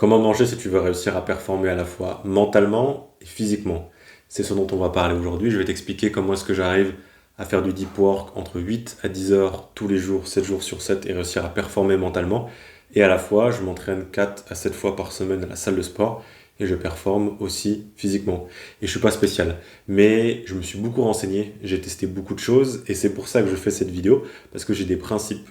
Comment manger si tu veux réussir à performer à la fois mentalement et physiquement? C'est ce dont on va parler aujourd'hui. Je vais t'expliquer comment est-ce que j'arrive à faire du deep work entre 8 à 10 heures tous les jours, 7 jours sur 7 et réussir à performer mentalement. Et à la fois, je m'entraîne 4 à 7 fois par semaine à la salle de sport et je performe aussi physiquement. Et je suis pas spécial, mais je me suis beaucoup renseigné, j'ai testé beaucoup de choses et c'est pour ça que je fais cette vidéo parce que j'ai des principes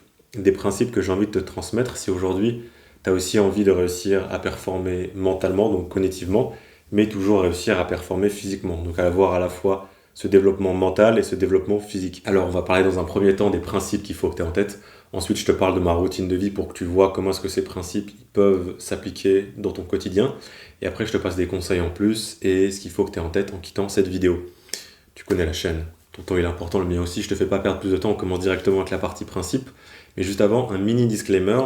que j'ai envie de te transmettre si aujourd'hui tu as aussi envie de réussir à performer mentalement, donc cognitivement, mais toujours réussir à performer physiquement. Donc à avoir à la fois ce développement mental et ce développement physique. Alors on va parler dans un premier temps des principes qu'il faut que tu aies en tête. Ensuite je te parle de ma routine de vie pour que tu vois comment est-ce que ces principes ils peuvent s'appliquer dans ton quotidien. Et après je te passe des conseils en plus et ce qu'il faut que tu aies en tête en quittant cette vidéo. Tu connais la chaîne, ton temps il est important, le mien aussi, je te fais pas perdre plus de temps, on commence directement avec la partie principe. Mais juste avant, un mini disclaimer.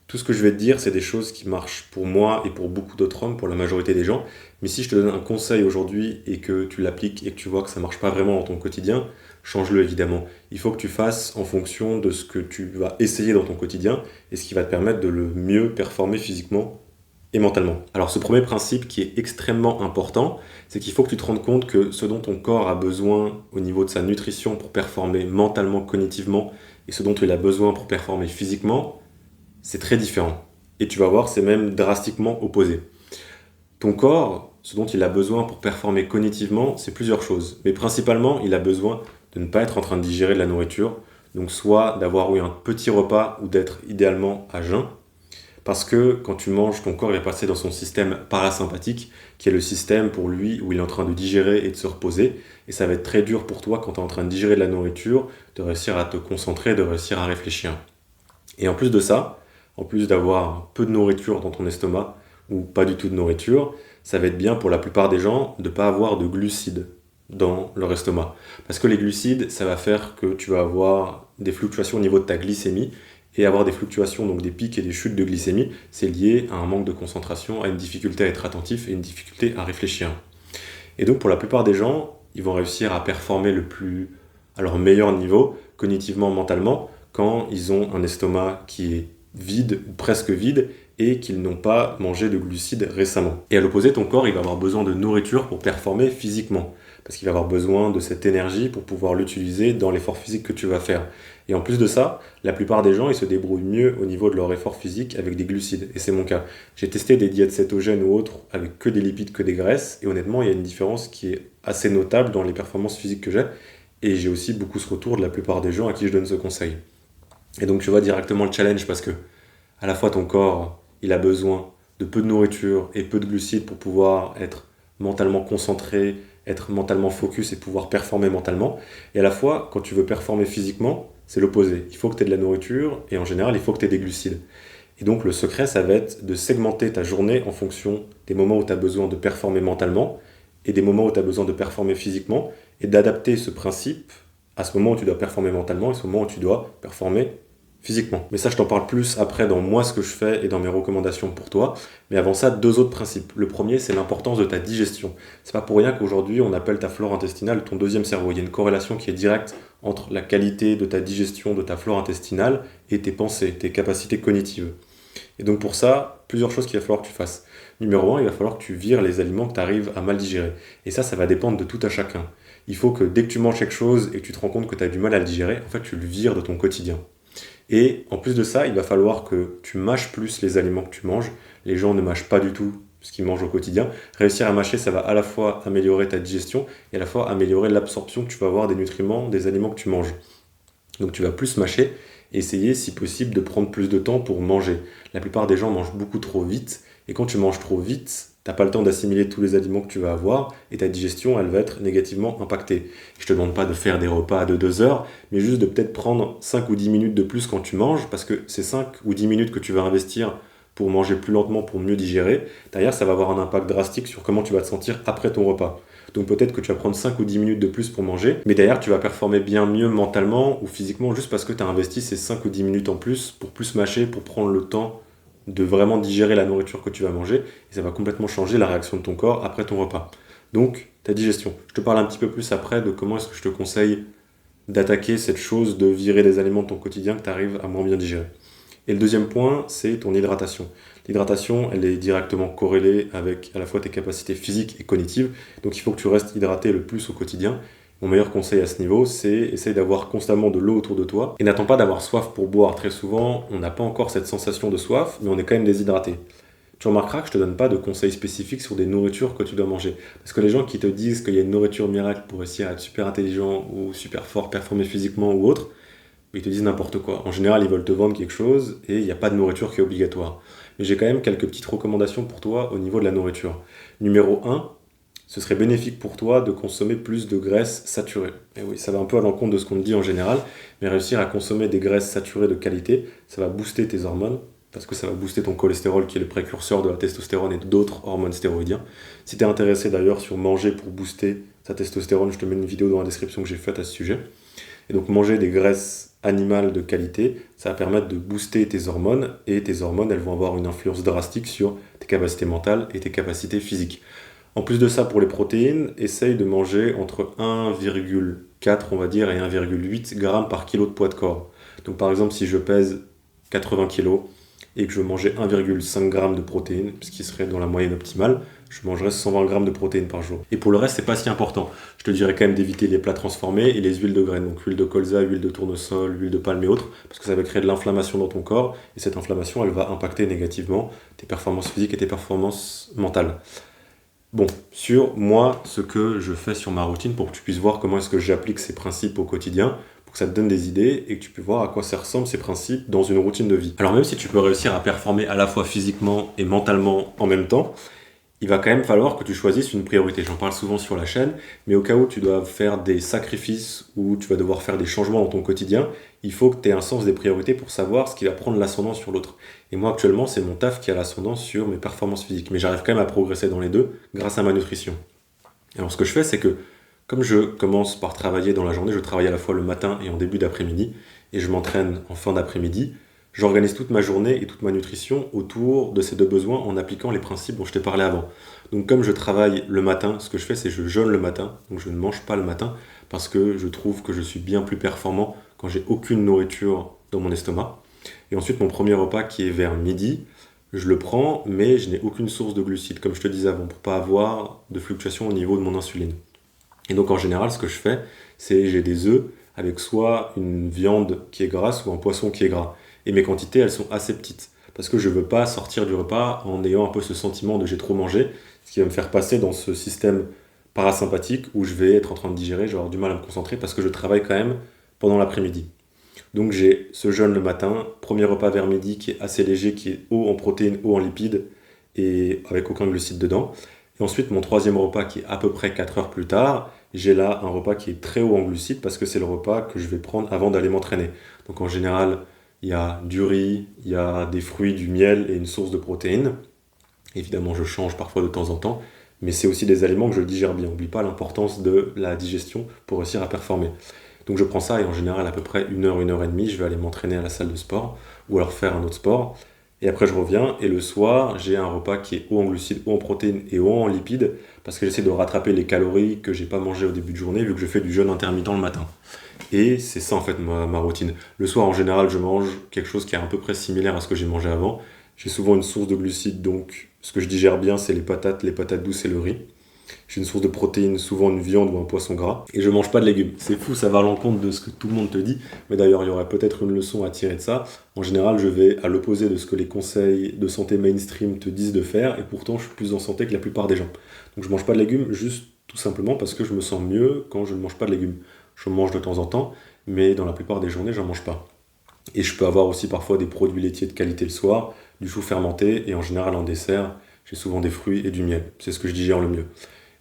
Tout ce que je vais te dire, c'est des choses qui marchent pour moi et pour beaucoup d'autres hommes, pour la majorité des gens. Mais si je te donne un conseil aujourd'hui et que tu l'appliques et que tu vois que ça ne marche pas vraiment dans ton quotidien, change-le évidemment. Il faut que tu fasses en fonction de ce que tu vas essayer dans ton quotidien et ce qui va te permettre de le mieux performer physiquement et mentalement. Alors ce premier principe qui est extrêmement important, c'est qu'il faut que tu te rendes compte que ce dont ton corps a besoin au niveau de sa nutrition pour performer mentalement, cognitivement, et ce dont il a besoin pour performer physiquement, c'est très différent. Et tu vas voir, c'est même drastiquement opposé. Ton corps, ce dont il a besoin pour performer cognitivement, c'est plusieurs choses. Mais principalement, il a besoin de ne pas être en train de digérer de la nourriture. Donc soit d'avoir eu un petit repas ou d'être idéalement à jeun. Parce que quand tu manges, ton corps est passé dans son système parasympathique, qui est le système pour lui où il est en train de digérer et de se reposer. Et ça va être très dur pour toi quand tu es en train de digérer de la nourriture, de réussir à te concentrer, de réussir à réfléchir. Et en plus de ça, en plus d'avoir peu de nourriture dans ton estomac ou pas du tout de nourriture, ça va être bien pour la plupart des gens de ne pas avoir de glucides dans leur estomac. Parce que les glucides, ça va faire que tu vas avoir des fluctuations au niveau de ta glycémie et avoir des fluctuations, donc des pics et des chutes de glycémie, c'est lié à un manque de concentration, à une difficulté à être attentif et une difficulté à réfléchir. Et donc pour la plupart des gens, ils vont réussir à performer à leur meilleur niveau, cognitivement, mentalement, quand ils ont un estomac qui est vide ou presque vide et qu'ils n'ont pas mangé de glucides récemment. Et à l'opposé, ton corps il va avoir besoin de nourriture pour performer physiquement, parce qu'il va avoir besoin de cette énergie pour pouvoir l'utiliser dans l'effort physique que tu vas faire. Et en plus de ça, la plupart des gens ils se débrouillent mieux au niveau de leur effort physique avec des glucides, et c'est mon cas. J'ai testé des diètes cétogènes ou autres avec que des lipides, que des graisses, et honnêtement il y a une différence qui est assez notable dans les performances physiques que j'ai, et j'ai aussi beaucoup ce retour de la plupart des gens à qui je donne ce conseil. Et donc tu vois directement le challenge parce que à la fois ton corps, il a besoin de peu de nourriture et peu de glucides pour pouvoir être mentalement concentré, être mentalement focus et pouvoir performer mentalement. Et à la fois, quand tu veux performer physiquement, c'est l'opposé. Il faut que tu aies de la nourriture et en général, il faut que tu aies des glucides. Et donc le secret, ça va être de segmenter ta journée en fonction des moments où tu as besoin de performer mentalement et des moments où tu as besoin de performer physiquement et d'adapter ce principe à ce moment où tu dois performer mentalement et ce moment où tu dois performer physiquement. Mais ça, je t'en parle plus après dans moi ce que je fais et dans mes recommandations pour toi. Mais avant ça, deux autres principes. Le premier, c'est l'importance de ta digestion. C'est pas pour rien qu'aujourd'hui, on appelle ta flore intestinale ton deuxième cerveau. Il y a une corrélation qui est directe entre la qualité de ta digestion, de ta flore intestinale et tes pensées, tes capacités cognitives. Et donc pour ça, plusieurs choses qu'il va falloir que tu fasses. Numéro 1, il va falloir que tu vires les aliments que tu arrives à mal digérer. Et ça va dépendre de tout à chacun. Il faut que dès que tu manges quelque chose et que tu te rends compte que tu as du mal à le digérer, en fait, tu le vires de ton quotidien. Et en plus de ça, il va falloir que tu mâches plus les aliments que tu manges. Les gens ne mâchent pas du tout ce qu'ils mangent au quotidien. Réussir à mâcher, ça va à la fois améliorer ta digestion et à la fois améliorer l'absorption que tu vas avoir des nutriments des aliments que tu manges. Donc tu vas plus mâcher et essayer, si possible, de prendre plus de temps pour manger. La plupart des gens mangent beaucoup trop vite et quand tu manges trop vite, t'as pas le temps d'assimiler tous les aliments que tu vas avoir et ta digestion, elle va être négativement impactée. Je te demande pas de faire des repas de 2 heures, mais juste de peut-être prendre 5 ou 10 minutes de plus quand tu manges, parce que ces 5 ou 10 minutes que tu vas investir pour manger plus lentement, pour mieux digérer, derrière, ça va avoir un impact drastique sur comment tu vas te sentir après ton repas. Donc peut-être que tu vas prendre 5 ou 10 minutes de plus pour manger, mais derrière, tu vas performer bien mieux mentalement ou physiquement juste parce que tu as investi ces 5 ou 10 minutes en plus pour plus mâcher, pour prendre le temps de vraiment digérer la nourriture que tu vas manger, et ça va complètement changer la réaction de ton corps après ton repas. Donc, ta digestion. Je te parle un petit peu plus après de comment est-ce que je te conseille d'attaquer cette chose de virer des aliments de ton quotidien que tu arrives à moins bien digérer. Et le deuxième point, c'est ton hydratation. L'hydratation, elle est directement corrélée avec à la fois tes capacités physiques et cognitives, donc il faut que tu restes hydraté le plus au quotidien. Mon meilleur conseil à ce niveau, c'est essayer d'avoir constamment de l'eau autour de toi et n'attends pas d'avoir soif pour boire. Très souvent, on n'a pas encore cette sensation de soif, mais on est quand même déshydraté. Tu remarqueras que je te donne pas de conseils spécifiques sur des nourritures que tu dois manger. Parce que les gens qui te disent qu'il y a une nourriture miracle pour réussir à être super intelligent ou super fort, performer physiquement ou autre, ils te disent n'importe quoi. En général, ils veulent te vendre quelque chose et il n'y a pas de nourriture qui est obligatoire. Mais j'ai quand même quelques petites recommandations pour toi au niveau de la nourriture. Numéro 1, ce serait bénéfique pour toi de consommer plus de graisses saturées. Et oui, ça va un peu à l'encontre de ce qu'on te dit en général, mais réussir à consommer des graisses saturées de qualité, ça va booster tes hormones, parce que ça va booster ton cholestérol qui est le précurseur de la testostérone et d'autres hormones stéroïdiennes. Si tu es intéressé d'ailleurs sur manger pour booster sa testostérone, je te mets une vidéo dans la description que j'ai faite à ce sujet. Et donc manger des graisses animales de qualité, ça va permettre de booster tes hormones, et tes hormones, elles vont avoir une influence drastique sur tes capacités mentales et tes capacités physiques. En plus de ça, pour les protéines, essaye de manger entre 1,4 on va dire et 1,8 g par kilo de poids de corps. Donc par exemple, si je pèse 80 kg et que je mangeais 1,5 g de protéines, ce qui serait dans la moyenne optimale, je mangerais 120 g de protéines par jour. Et pour le reste, c'est pas si important. Je te dirais quand même d'éviter les plats transformés et les huiles de graines, donc huile de colza, huile de tournesol, huile de palme et autres, parce que ça va créer de l'inflammation dans ton corps, et cette inflammation, elle va impacter négativement tes performances physiques et tes performances mentales. Bon, sur moi, ce que je fais sur ma routine pour que tu puisses voir comment est-ce que j'applique ces principes au quotidien, pour que ça te donne des idées et que tu puisses voir à quoi ça ressemble ces principes dans une routine de vie. Alors même si tu peux réussir à performer à la fois physiquement et mentalement en même temps, il va quand même falloir que tu choisisses une priorité. J'en parle souvent sur la chaîne, mais au cas où tu dois faire des sacrifices ou tu vas devoir faire des changements dans ton quotidien, il faut que tu aies un sens des priorités pour savoir ce qui va prendre l'ascendant sur l'autre. Et moi actuellement, c'est mon taf qui a l'ascendant sur mes performances physiques, mais j'arrive quand même à progresser dans les deux grâce à ma nutrition. Alors ce que je fais, c'est que comme je commence par travailler dans la journée, je travaille à la fois le matin et en début d'après-midi, et je m'entraîne en fin d'après-midi. J'organise toute ma journée et toute ma nutrition autour de ces deux besoins en appliquant les principes dont je t'ai parlé avant. Donc comme je travaille le matin, ce que je fais, c'est que je jeûne le matin, donc je ne mange pas le matin, parce que je trouve que je suis bien plus performant quand j'ai aucune nourriture dans mon estomac. Et ensuite, mon premier repas qui est vers midi, je le prends, mais je n'ai aucune source de glucides, comme je te disais avant, pour pas avoir de fluctuation au niveau de mon insuline. Et donc en général, ce que je fais, c'est j'ai des œufs avec soit une viande qui est grasse ou un poisson qui est gras. Et mes quantités, elles sont assez petites. Parce que je ne veux pas sortir du repas en ayant un peu ce sentiment de j'ai trop mangé, ce qui va me faire passer dans ce système parasympathique où je vais être en train de digérer, je vais avoir du mal à me concentrer parce que je travaille quand même pendant l'après-midi. Donc j'ai ce jeûne le matin, premier repas vers midi qui est assez léger, qui est haut en protéines, haut en lipides et avec aucun glucide dedans. Et ensuite mon troisième repas qui est à peu près 4 heures plus tard, j'ai là un repas qui est très haut en glucides parce que c'est le repas que je vais prendre avant d'aller m'entraîner. Donc en général, il y a du riz, il y a des fruits, du miel et une source de protéines. Évidemment, je change parfois de temps en temps, mais c'est aussi des aliments que je digère bien. N'oublie pas l'importance de la digestion pour réussir à performer. Donc je prends ça et en général à peu près 1 heure et demie, je vais aller m'entraîner à la salle de sport ou alors faire un autre sport. Et après je reviens et le soir, j'ai un repas qui est haut en glucides, haut en protéines et haut en lipides parce que j'essaie de rattraper les calories que j'ai pas mangées au début de journée vu que je fais du jeûne intermittent le matin. Et c'est ça en fait ma routine. Le soir en général je mange quelque chose qui est à peu près similaire à ce que j'ai mangé avant. J'ai souvent une source de glucides, donc ce que je digère bien c'est les patates douces et le riz. J'ai une source de protéines, souvent une viande ou un poisson gras. Et je mange pas de légumes. C'est fou, ça va à l'encontre de ce que tout le monde te dit. Mais d'ailleurs, il y aurait peut-être une leçon à tirer de ça. En général, je vais à l'opposé de ce que les conseils de santé mainstream te disent de faire. Et pourtant, je suis plus en santé que la plupart des gens. Donc je mange pas de légumes juste tout simplement parce que je me sens mieux quand je ne mange pas de légumes. Je mange de temps en temps, mais dans la plupart des journées, j'en mange pas. Et je peux avoir aussi parfois des produits laitiers de qualité le soir, du chou fermenté, et en général en dessert, j'ai souvent des fruits et du miel. C'est ce que je digère le mieux.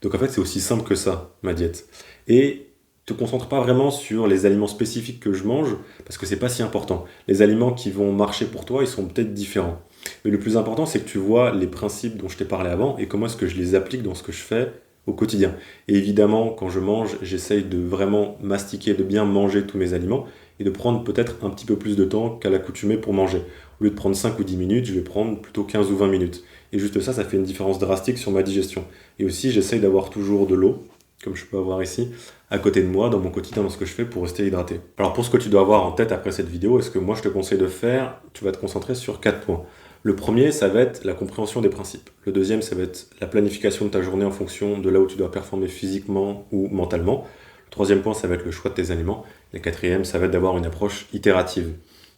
Donc en fait, c'est aussi simple que ça, ma diète. Et te concentre pas vraiment sur les aliments spécifiques que je mange, parce que c'est pas si important. Les aliments qui vont marcher pour toi, ils sont peut-être différents. Mais le plus important, c'est que tu vois les principes dont je t'ai parlé avant, et comment est-ce que je les applique dans ce que je fais au quotidien. Et évidemment, quand je mange, j'essaye de vraiment mastiquer, de bien manger tous mes aliments, et de prendre peut-être un petit peu plus de temps qu'à l'accoutumée pour manger. Au lieu de prendre 5 ou 10 minutes, je vais prendre plutôt 15 ou 20 minutes. Et juste ça, ça fait une différence drastique sur ma digestion. Et aussi, j'essaye d'avoir toujours de l'eau, comme je peux avoir ici, à côté de moi, dans mon quotidien, dans ce que je fais pour rester hydraté. Alors pour ce que tu dois avoir en tête après cette vidéo, est-ce que moi je te conseille de faire, tu vas te concentrer sur 4 points. Le premier, ça va être la compréhension des principes. Le deuxième, ça va être la planification de ta journée en fonction de là où tu dois performer physiquement ou mentalement. Le troisième point, ça va être le choix de tes aliments. Et le quatrième, ça va être d'avoir une approche itérative.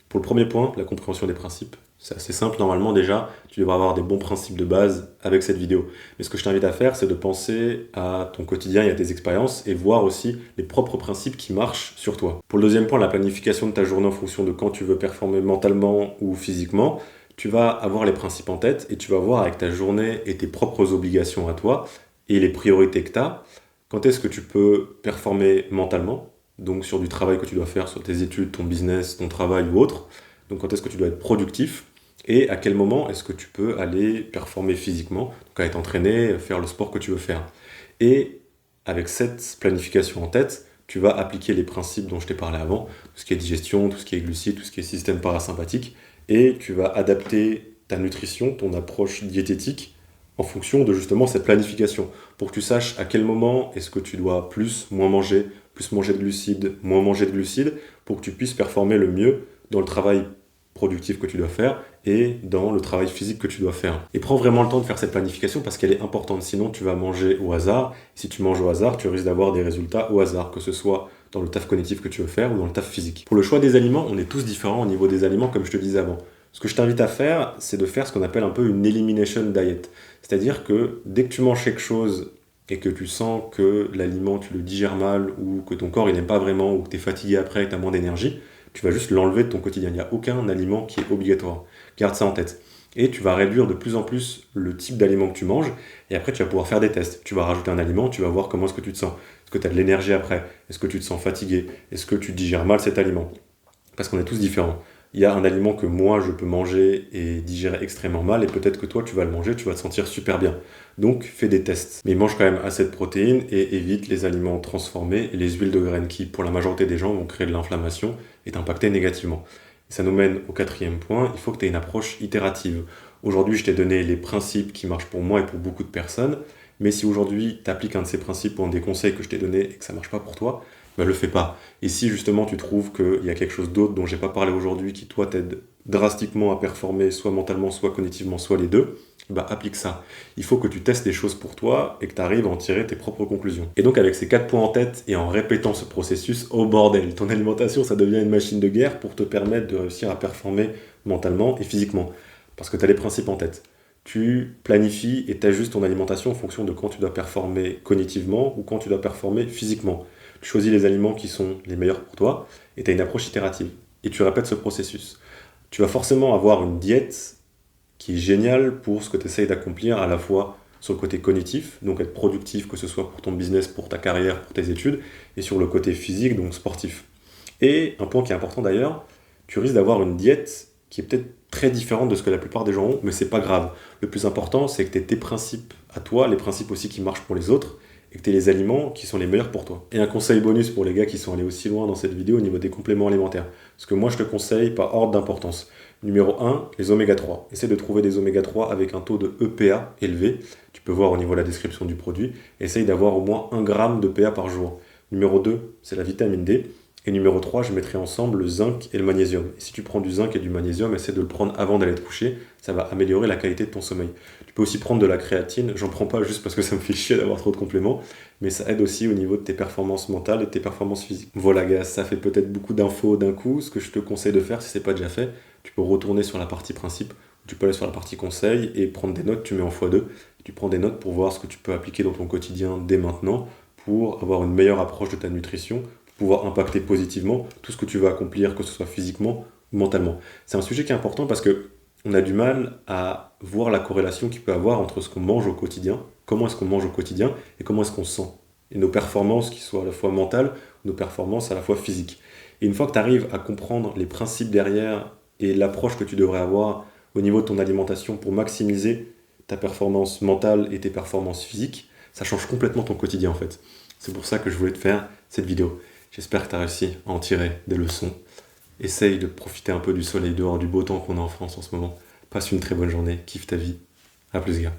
Pour le premier point, la compréhension des principes, c'est assez simple. Normalement, déjà, tu devrais avoir des bons principes de base avec cette vidéo. Mais ce que je t'invite à faire, c'est de penser à ton quotidien et à tes expériences et voir aussi les propres principes qui marchent sur toi. Pour le deuxième point, la planification de ta journée en fonction de quand tu veux performer mentalement ou physiquement, tu vas avoir les principes en tête et tu vas voir avec ta journée et tes propres obligations à toi et les priorités que tu as, quand est-ce que tu peux performer mentalement, donc sur du travail que tu dois faire, sur tes études, ton business, ton travail ou autre, donc quand est-ce que tu dois être productif, et à quel moment est-ce que tu peux aller performer physiquement, donc aller t'entraîner, faire le sport que tu veux faire. Et avec cette planification en tête, tu vas appliquer les principes dont je t'ai parlé avant, tout ce qui est digestion, tout ce qui est glucides, tout ce qui est système parasympathique, et tu vas adapter ta nutrition, ton approche diététique, en fonction de justement cette planification, pour que tu saches à quel moment est-ce que tu dois plus manger de glucides, moins manger de glucides, pour que tu puisses performer le mieux dans le travail productif que tu dois faire et dans le travail physique que tu dois faire. Et prends vraiment le temps de faire cette planification parce qu'elle est importante, sinon tu vas manger au hasard. Si tu manges au hasard, tu risques d'avoir des résultats au hasard, que ce soit dans le taf cognitif que tu veux faire ou dans le taf physique. Pour le choix des aliments, on est tous différents au niveau des aliments, comme je te disais avant. Ce que je t'invite à faire, c'est de faire ce qu'on appelle un peu une elimination diet. C'est-à-dire que dès que tu manges quelque chose et que tu sens que l'aliment, tu le digères mal ou que ton corps il n'aime pas vraiment ou que tu es fatigué après et que tu as moins d'énergie, tu vas juste l'enlever de ton quotidien. Il n'y a aucun aliment qui est obligatoire. Garde ça en tête. Et tu vas réduire de plus en plus le type d'aliment que tu manges. Et après, tu vas pouvoir faire des tests. Tu vas rajouter un aliment, tu vas voir comment est-ce que tu te sens. Est-ce que tu as de l'énergie après? Est-ce que tu te sens fatigué? Est-ce que tu digères mal cet aliment? Parce qu'on est tous différents. Il y a un aliment que moi, je peux manger et digérer extrêmement mal. Et peut-être que toi, tu vas le manger, tu vas te sentir super bien. Donc, fais des tests. Mais mange quand même assez de protéines et évite les aliments transformés et les huiles de graines qui, pour la majorité des gens, vont créer de l'inflammation et t'impacter négativement. Et ça nous mène au quatrième point, il faut que tu aies une approche itérative. Aujourd'hui, je t'ai donné les principes qui marchent pour moi et pour beaucoup de personnes, mais si aujourd'hui tu appliques un de ces principes ou un des conseils que je t'ai donné et que ça ne marche pas pour toi, le fais pas. Et si justement tu trouves qu'il y a quelque chose d'autre dont j'ai pas parlé aujourd'hui qui toi t'aide drastiquement à performer soit mentalement, soit cognitivement, soit les deux, applique ça. Il faut que tu testes des choses pour toi et que tu arrives à en tirer tes propres conclusions. Et donc avec ces 4 points en tête et en répétant ce processus, oh bordel, ton alimentation ça devient une machine de guerre pour te permettre de réussir à performer mentalement et physiquement. Parce que tu as les principes en tête. Tu planifies et t'ajustes ton alimentation en fonction de quand tu dois performer cognitivement ou quand tu dois performer physiquement. Tu choisis les aliments qui sont les meilleurs pour toi et tu as une approche itérative. Et tu répètes ce processus. Tu vas forcément avoir une diète qui est géniale pour ce que tu essayes d'accomplir à la fois sur le côté cognitif, donc être productif, que ce soit pour ton business, pour ta carrière, pour tes études, et sur le côté physique, donc sportif. Et un point qui est important d'ailleurs, tu risques d'avoir une diète qui est peut-être très différente de ce que la plupart des gens ont, mais c'est pas grave. Le plus important, c'est que tu aies tes principes à toi, les principes aussi qui marchent pour les autres, et que tu aies les aliments qui sont les meilleurs pour toi. Et un conseil bonus pour les gars qui sont allés aussi loin dans cette vidéo au niveau des compléments alimentaires. Ce que moi je te conseille par ordre d'importance. Numéro 1, les oméga 3. Essaie de trouver des oméga 3 avec un taux de EPA élevé. Tu peux voir au niveau de la description du produit. Essaye d'avoir au moins 1 gramme de PA par jour. Numéro 2, c'est la vitamine D. Et numéro 3, je mettrai ensemble le zinc et le magnésium. Et si tu prends du zinc et du magnésium, essaie de le prendre avant d'aller te coucher. Ça va améliorer la qualité de ton sommeil. Tu peux aussi prendre de la créatine. J'en prends pas juste parce que ça me fait chier d'avoir trop de compléments. Mais ça aide aussi au niveau de tes performances mentales et de tes performances physiques. Voilà gars, ça fait peut-être beaucoup d'infos d'un coup. Ce que je te conseille de faire, si ce n'est pas déjà fait, tu peux retourner sur la partie principe. Tu peux aller sur la partie conseil et prendre des notes. Tu mets en x2. Tu prends des notes pour voir ce que tu peux appliquer dans ton quotidien dès maintenant pour avoir une meilleure approche de ta nutrition, pouvoir impacter positivement tout ce que tu veux accomplir, que ce soit physiquement ou mentalement. C'est un sujet qui est important parce que on a du mal à voir la corrélation qu'il peut avoir entre ce qu'on mange au quotidien, comment est-ce qu'on mange au quotidien et comment est-ce qu'on se sent. Et nos performances qui soient à la fois mentales, nos performances à la fois physiques. Et une fois que tu arrives à comprendre les principes derrière et l'approche que tu devrais avoir au niveau de ton alimentation pour maximiser ta performance mentale et tes performances physiques, ça change complètement ton quotidien en fait. C'est pour ça que je voulais te faire cette vidéo. J'espère que tu as réussi à en tirer des leçons. Essaye de profiter un peu du soleil dehors, du beau temps qu'on a en France en ce moment. Passe une très bonne journée, kiffe ta vie. À plus gars.